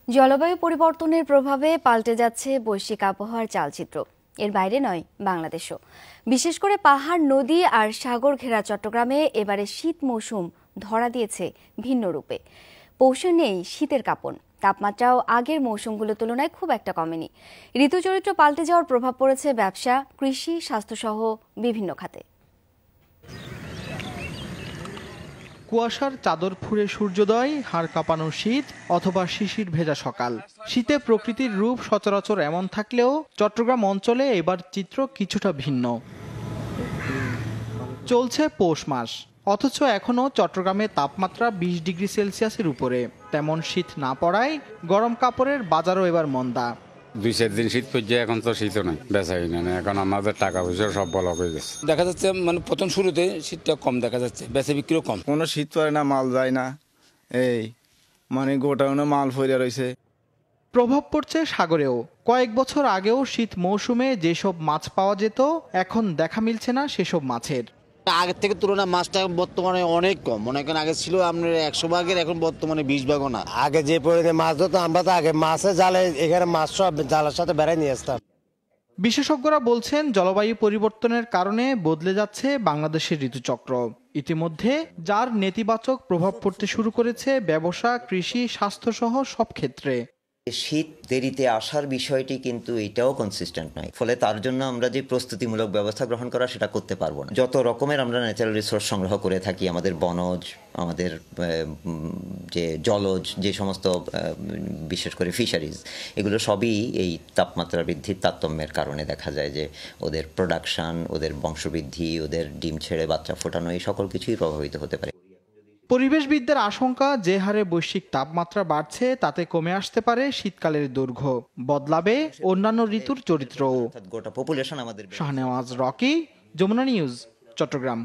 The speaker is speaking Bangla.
জলবায়ু পরিবর্তনের প্রভাবে পাল্টে যাচ্ছে বৈশ্বিক আবহাওয়ার চালচিত্র। এর বাইরে নয় বাংলাদেশও। বিশেষ করে পাহাড়, নদী আর সাগর ঘেরা চট্টগ্রামে এবারে শীত মৌসুম ধরা দিয়েছে ভিন্ন রূপে। পৌষে নেই শীতের কাঁপন, তাপমাত্রাও আগের মৌসুমগুলোর তুলনায় খুব একটা কমেনি। ঋতুচরিত্র পাল্টে যাওয়ার প্রভাব পড়েছে ব্যবসা, কৃষি, স্বাস্থ্যসহ বিভিন্ন খাতে। কুয়াশার চাদর ফুঁড়ে সূর্যোদয়, হাড় কাঁপানো শীত অথবা শিশির ভেজা সকাল। শীতে প্রকৃতির রূপ সচরাচর এমন থাকলেও চট্টগ্রাম অঞ্চলে এবার চিত্র কিছুটা ভিন্ন। চলছে পৌষ মাস, অথচ এখনও চট্টগ্রামে তাপমাত্রা 20 ডিগ্রি সেলসিয়াসের উপরে। তেমন শীত না পড়ায় গরম কাপড়ের বাজারও এবার মন্দা। 2-4 দিন শীত পড়ছে, এখন তো শীতও নাই, বেচা কিনা নেই। এখন আমাদের টাকা পয়সা সব বলক হয়ে গেছে। দেখা যাচ্ছে প্রথম শুরুতে শীতটা কম দেখা যাচ্ছে, বেচা বিক্রিও কম। কোনো শীত পড়ে না, মাল যায় না, এই গোটাউনে মাল ফইরা রয়েছে। প্রভাব পড়ছে সাগরেও। কয়েক বছর আগেও শীত মৌসুমে যেসব মাছ পাওয়া যেত, এখন দেখা মিলছে না সেসব মাছের। আগের থেকে তুলনায় মাছটা বর্তমানে অনেক কম। মনে করেন আগে ছিল আপনার 100 ভাগের, এখন বর্তমানে 20 ভাগও না। আগে যে পরিমাণে মাছ ধরতো, আমরা তো আগে মাছের জালে এখানে মাছ সব জালের সাথে বেড়াই নিয়ে আসতাম। বিশেষজ্ঞরা বলছেন, জলবায়ু পরিবর্তনের কারণে বদলে যাচ্ছে বাংলাদেশের ঋতুচক্র। ইতিমধ্যে যার নেতিবাচক প্রভাব পড়তে শুরু করেছে ব্যবসা, কৃষি, স্বাস্থ্যসহ সব ক্ষেত্রে। শীত দেরিতে আসার বিষয়টি কিন্তু এটাও কনসিস্টেন্ট নয়, ফলে তার জন্য আমরা যে প্রস্তুতিমূলক ব্যবস্থা গ্রহণ করা সেটা করতে পারবো না। যত রকমের আমরা ন্যাচারাল রিসোর্স সংগ্রহ করে থাকি, আমাদের বনজ, আমাদের যে জলজ, যে সমস্ত বিশেষ করে ফিশারিজ, এগুলো সবই এই তাপমাত্রা বৃদ্ধির তারতম্যের কারণে দেখা যায় যে ওদের প্রোডাকশন, ওদের বংশবৃদ্ধি, ওদের ডিম ছেড়ে বাচ্চা ফোটানো, এই সকল কিছুই প্রভাবিত হতে পারে। পরিবেশবিদদের আশঙ্কা, যে হারে বৈশ্বিক তাপমাত্রা বাড়ছে তাতে কমে আসতে পারে শীতকালের দৈর্ঘ্য, বদলাবে অন্যান্য ঋতুর চরিত্রও। গোটা পপুলেশন আমাদের। Shahnewaz Rocky, Jamuna news, Chittagong.